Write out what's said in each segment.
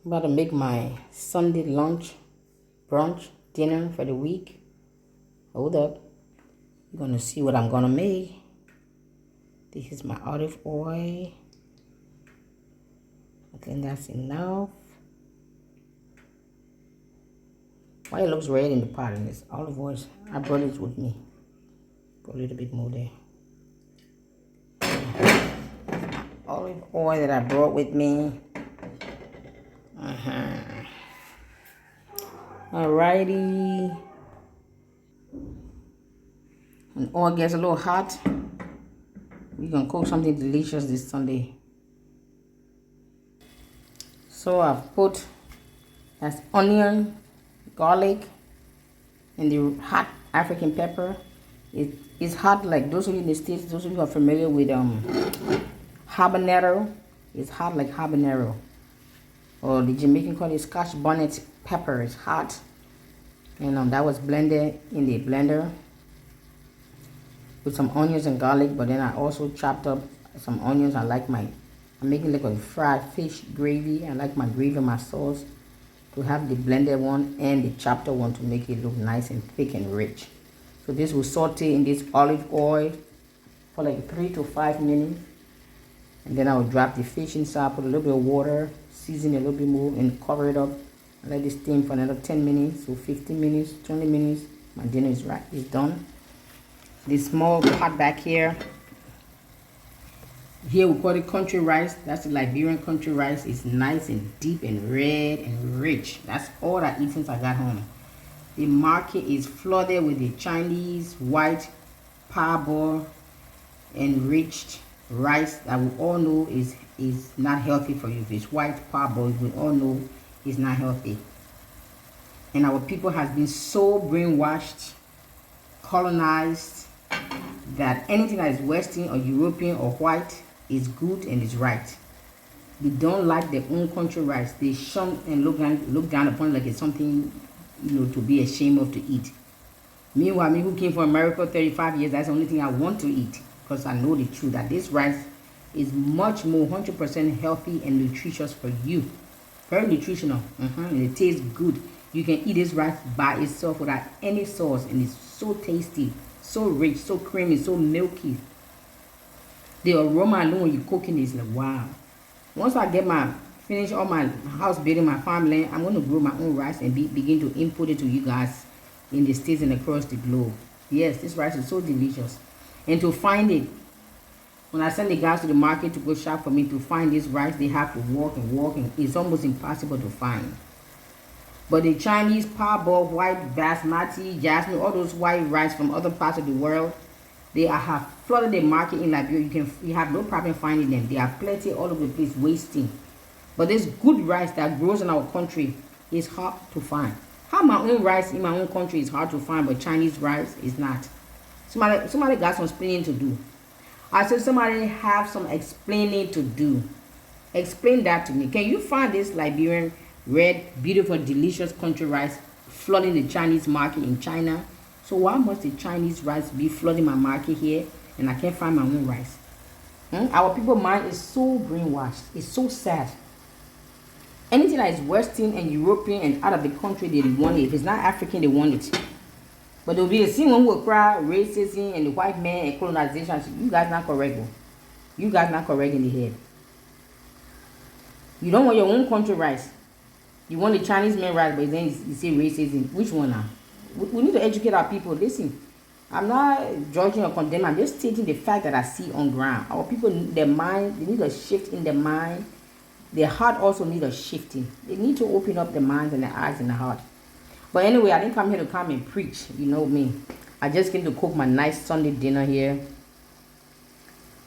I'm about to make my Sunday lunch, brunch, dinner for the week. Hold up. You're gonna see what I'm gonna make. This is my olive oil. I think that's enough. Why it looks red in the pot in this olive oil? I brought it with me. Put a little bit more there. Olive oil that I brought with me. Alrighty. When oil gets a little hot, we're gonna cook something delicious this Sunday. So I've put that's onion, garlic, and the hot African pepper. It's hot like those of you in the States, those of you who are familiar with habanero. It's hot like habanero. Or the Jamaican call it Scotch bonnet pepper. It's hot. And that was blended in the blender with some onions and garlic. But then I also chopped up some onions. I'm making like a fried fish gravy. I like my gravy, my sauce, to have the blended one and the chopped up one to make it look nice and thick and rich. So this will saute in this olive oil for like 3 to 5 minutes. And then I will drop the fish inside, put a little bit of water, season a little bit more, and cover it up. And let it steam for another 10 minutes, so 15 minutes, 20 minutes. My dinner is done. This small pot back here. Here we call it country rice. That's the Liberian country rice. It's nice and deep and red and rich. That's all I eat since I got home. The market is flooded with the Chinese white parboiled enriched rice that we all know is not healthy for you. If it's white parboiled, we all know it's not healthy. And our people has been so brainwashed, colonized, that anything that is Western or European or white is good and is right. They don't like their own country rice. They shun and look down upon it like it's something, to be ashamed of to eat. Meanwhile, me who came from America 35 years, that's the only thing I want to eat, because I know the truth that this rice is much more 100% healthy and nutritious for you. Very nutritional, and it tastes good. You can eat this rice by itself without any sauce, and it's so tasty, so rich, so creamy, so milky. The aroma alone when you're cooking is like wow. Once I finish all my house building, my farmland, I'm going to grow my own rice and begin to import it to you guys in the States and across the globe. Yes, this rice is so delicious. And to find it, when I send the guys to the market to go shop for me to find this rice, they have to walk, and it's almost impossible to find. But the Chinese parboiled white basmati, jasmine, all those white rice from other parts of the world, they have flooded the market in Liberia. You have no problem finding them. They are plenty all over the place, wasting. But this good rice that grows in our country is hard to find. How my own rice in my own country is hard to find, but Chinese rice is not. Somebody got some explaining to do. I said somebody have some explaining to do. Explain that to me. Can you find this Liberian red, beautiful, delicious country rice flooding the Chinese market in China? So why must the Chinese rice be flooding my market here and I can't find my own rice? Our people's mind is so brainwashed. It's so sad. Anything that is Western and European and out of the country, they want it. If it's not African, they want it. But they'll be the same one who will cry racism and the white man and colonization. You guys not correct. You guys not correct in the head. You don't want your own country rice. You want the Chinese man rice, but then you say racism. Which one now? We need to educate our people. Listen, I'm not judging or condemning. I'm just stating the fact that I see on ground. Our people, their mind, they need a shift in their mind. Their heart also need a shifting. They need to open up their minds and their eyes and their heart. But anyway, I didn't come here to come and preach. You know me. I just came to cook my nice Sunday dinner here.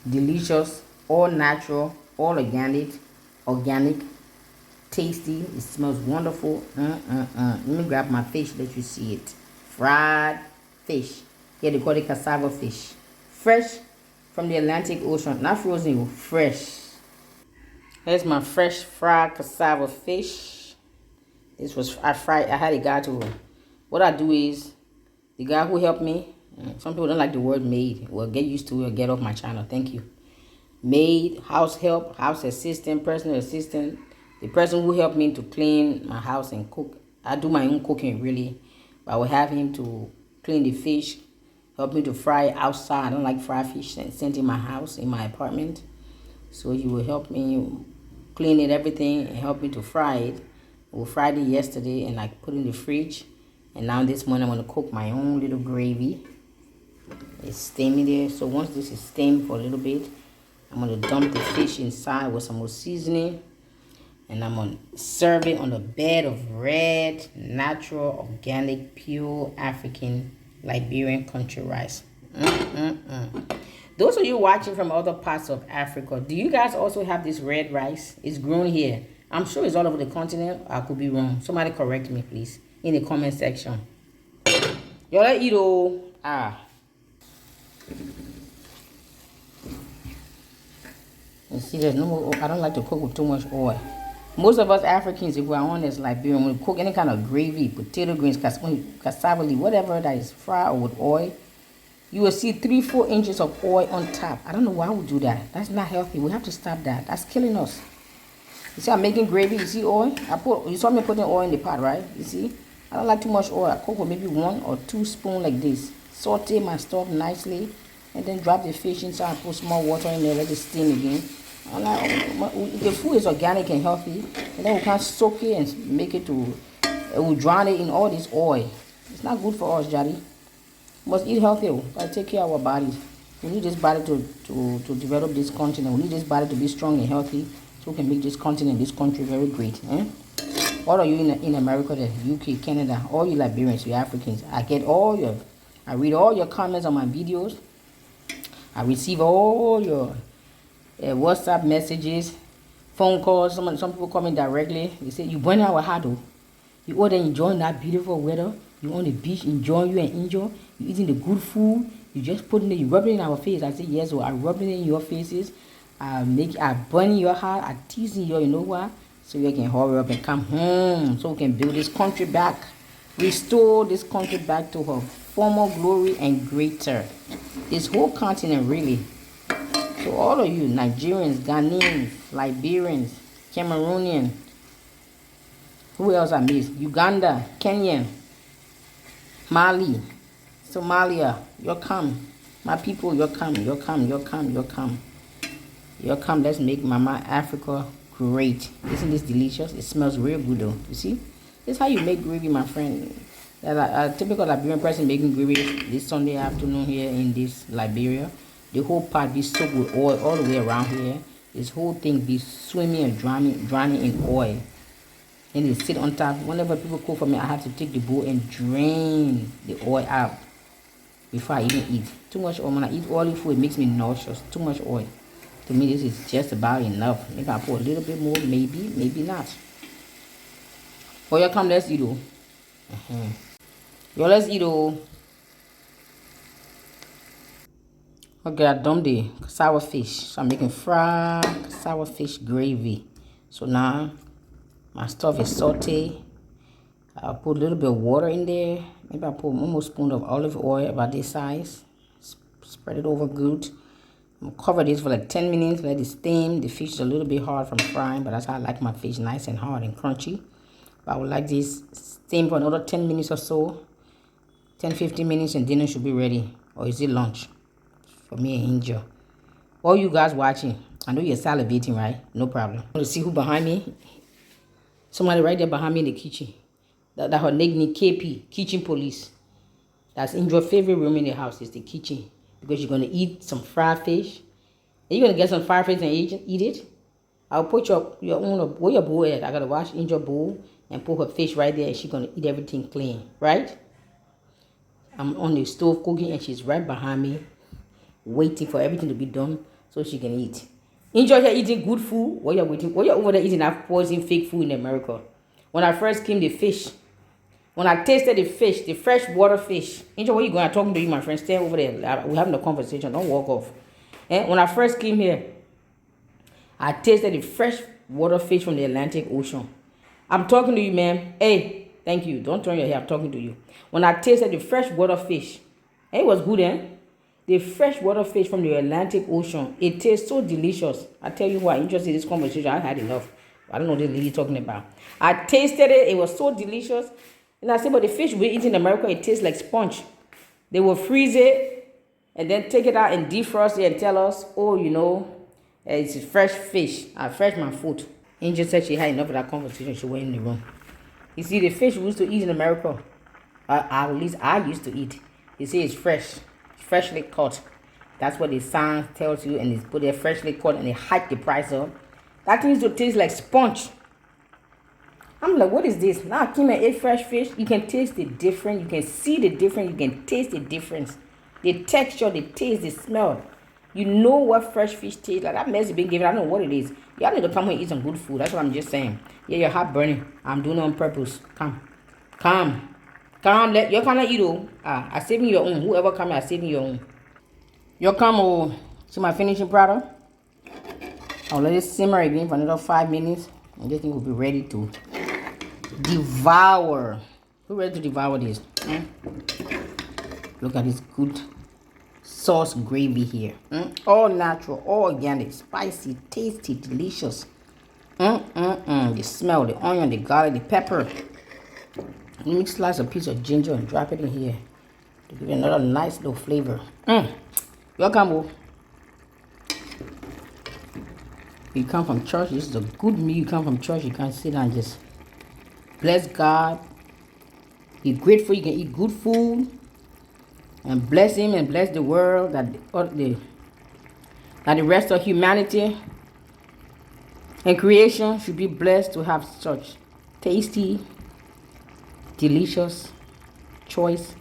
Delicious, all natural, all organic, tasty. It smells wonderful. Let me grab my fish, let you see it. Fried fish. Here they call it cassava fish. Fresh from the Atlantic Ocean. Not frozen, fresh. Here's my fresh fried cassava fish. This was I had a guy to. What I do is, the guy who helped me. Some people don't like the word maid. Well, get used to it or get off my channel. Thank you. Maid, house help, house assistant, personal assistant, The person who helped me to clean my house and cook, I do my own cooking really, but I will have him to clean the fish, help me to fry it outside. I don't like fried fish sent in my house, in my apartment. So he will help me clean it, everything, and help me to fry it. We fried it yesterday and I put it in the fridge. And now this morning I'm going to cook my own little gravy. It's steaming there. So once this is steamed for a little bit, I'm going to dump the fish inside with some more seasoning. And I'm going to serve it on a bed of red, natural, organic, pure African Liberian country rice. Those of you watching from other parts of Africa, do you guys also have this red rice? It's grown here. I'm sure it's all over the continent. I could be wrong. Somebody correct me, please, in the comment section. Y'all let eat all. You see, there's no more. I don't like to cook with too much oil. Most of us Africans, if we're honest, Liberian, when we cook any kind of gravy, potato greens, cassava leaf, whatever that is fried or with oil, you will see 3-4 inches of oil on top. I don't know why we do that. That's not healthy. We have to stop that. That's killing us. You see, I'm making gravy. You see oil? You saw me putting oil in the pot, right? You see? I don't like too much oil. I cook with maybe 1 or 2 spoons like this. Saute my stuff nicely, and then drop the fish inside. Put small water in there. Let it steam again. The food is organic and healthy, and then we can soak it and make it to. We drown it in all this oil. It's not good for us, Jari. We must eat healthy. We gotta take care of our bodies. We need this body to develop this continent. We need this body to be strong and healthy, so we can make this continent, this country very great. All of you in America, the UK, Canada, all you Liberians, you Africans, I read all your comments on my videos. I receive all your WhatsApp messages, phone calls. Some people call me directly. They say, you burn our heart, though. You all there enjoying that beautiful weather. You on the beach, enjoying you and enjoy. You eating the good food. You just putting it, you rubbing it in our face. I say, yes, well, I rubbing it in your faces. I burn your heart. I teasing you, you know why? So you can hurry up and come home. So we can build this country back. Restore this country back to her former glory and greater. This whole continent, really. So all of you, Nigerians, Ghanaians, Liberians, Cameroonians, who else I missed? Uganda, Kenya, Mali, Somalia, you're come. My people, you're come, you're come, you're come, you're come. You're come, let's make Mama Africa great. Isn't this delicious? It smells real good though, you see? This is how you make gravy, my friend. A typical Liberian person making gravy this Sunday afternoon here in this Liberia. The whole pot be soaked with oil all the way around here. This whole thing be swimming and drowning in oil. And they sit on top. Whenever people cook for me, I have to take the bowl and drain the oil out before I even eat. Too much oil. When I eat oily food, it makes me nauseous. Too much oil. To me, this is just about enough. Maybe I put a little bit more, maybe, maybe not. Oh, you come, let's eat, oh. Yo, let's eat, oh. Okay, I dumped the cassava fish. So I'm making fried cassava fish gravy. So now my stuff is sauteed. I'll put a little bit of water in there. Maybe I'll put 1 more spoon of olive oil about this size. Spread it over good. I'm gonna cover this for like 10 minutes. Let it steam. The fish is a little bit hard from frying, but that's how I like my fish, nice and hard and crunchy. But I would like this steam for another 10 minutes or so. 10-15 minutes and dinner should be ready. Or is it lunch? For me and Angel. All you guys watching, I know you're salivating, right? No problem. Want to see who behind me? Somebody right there behind me in the kitchen. That her name KP, kitchen police. That's Angel's favorite room in the house is the kitchen. Because you're going to eat some fried fish. And you're going to get some fried fish and eat it. I'll put your own, where your bowl at? I got to wash Angel's bowl and put her fish right there. And she's going to eat everything clean, right? I'm on the stove cooking and she's right behind me, waiting for everything to be done so she can eat. Enjoy her eating good food while you're waiting. While you're over there eating that poison fake food in America. When I first came, the fish, when I tasted the fish, the freshwater fish. Enjoy, where you going? I'm talking to you, my friend. Stay over there. We're having a conversation. Don't walk off. When I first came here, I tasted the freshwater fish from the Atlantic Ocean. I'm talking to you, ma'am. Hey, thank you. Don't turn your head. I'm talking to you. When I tasted the freshwater fish, it was good, The freshwater fish from the Atlantic Ocean. It tastes so delicious. I tell you what, interested in this conversation. I had enough. I don't know what the lady talking about. I tasted it. It was so delicious. And I said, but the fish we eat in America, it tastes like sponge. They will freeze it and then take it out and defrost it and tell us, oh, you know, it's fresh fish. I fresh my food. Angel said she had enough of that conversation. She went in the room. You see, the fish we used to eat in America, at least I used to eat. You see, it's fresh, freshly caught. That's what the sign tells you, and it's put there freshly caught, and they hike the price up. That thing used to taste like sponge. I'm like, what is this? Now I came and ate fresh fish. You can taste the difference. You can see the difference. You can taste the difference. The texture, the taste, the smell. You know what fresh fish tastes like. That mess is being given. I don't know what it is. Y'all need to come here and eat some good food. That's what I'm just saying. Yeah, your heart burning. I'm doing it on purpose. Come. You're gonna eat oh. I saving your own. Whoever come here, I saving your own. You come oh. See my finishing product? I'll let it simmer again for another 5 minutes. And this thing will be ready to devour. Who ready to devour this? Look at this good sauce gravy here. All natural, all organic, spicy, tasty, delicious. The smell, the onion, the garlic, the pepper. Let me slice a piece of ginger and drop it in here to give it another nice little flavor. Welcome, oh. You come from church, this is a good meal. You come from church, you can sit down and just bless God. Be grateful you can eat good food. And bless him and bless the world that the rest of humanity and creation should be blessed to have such tasty, delicious, choice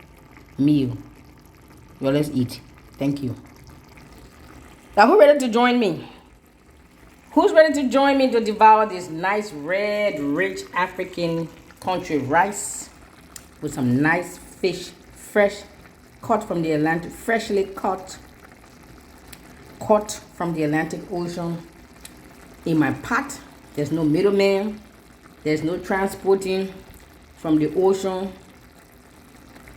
meal. Well, let's eat. Thank you. Now, who's ready to join me? Who's ready to join me to devour this nice, red, rich African country rice with some nice fish, fresh, caught from the Atlantic, freshly caught from the Atlantic Ocean in my pot. There's no middleman. There's no transporting from the ocean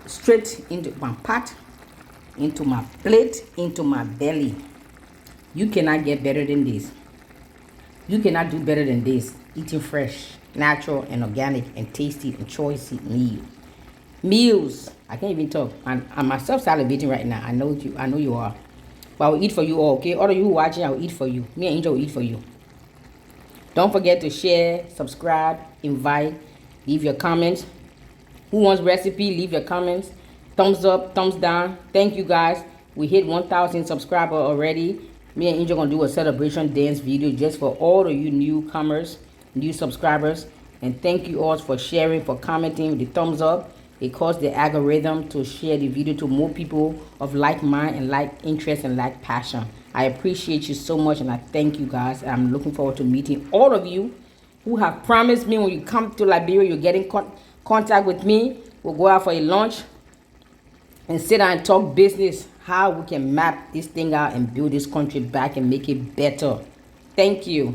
straight into my pot, into my plate, into my belly. You cannot get better than this. You cannot do better than this. Eating fresh, natural, and organic, and tasty and choicy meals. I can't even talk. I'm myself salivating right now. I know you are. But I will eat for you all, okay? All of you watching, I will eat for you. Me and Angel will eat for you. Don't forget to share, subscribe, invite, leave your comments. Who wants recipe? Leave your comments. Thumbs up, thumbs down. Thank you guys. We hit 1,000 subscribers already. Me and Angel gonna do a celebration dance video just for all of you newcomers, new subscribers. And thank you all for sharing, for commenting with the thumbs up. It causes the algorithm to share the video to more people of like mind and like interest and like passion. I appreciate you so much and I thank you guys. I'm looking forward to meeting all of you who have promised me when you come to Liberia, you're getting contact with me. We'll go out for a lunch and sit down and talk business, how we can map this thing out and build this country back and make it better. Thank you.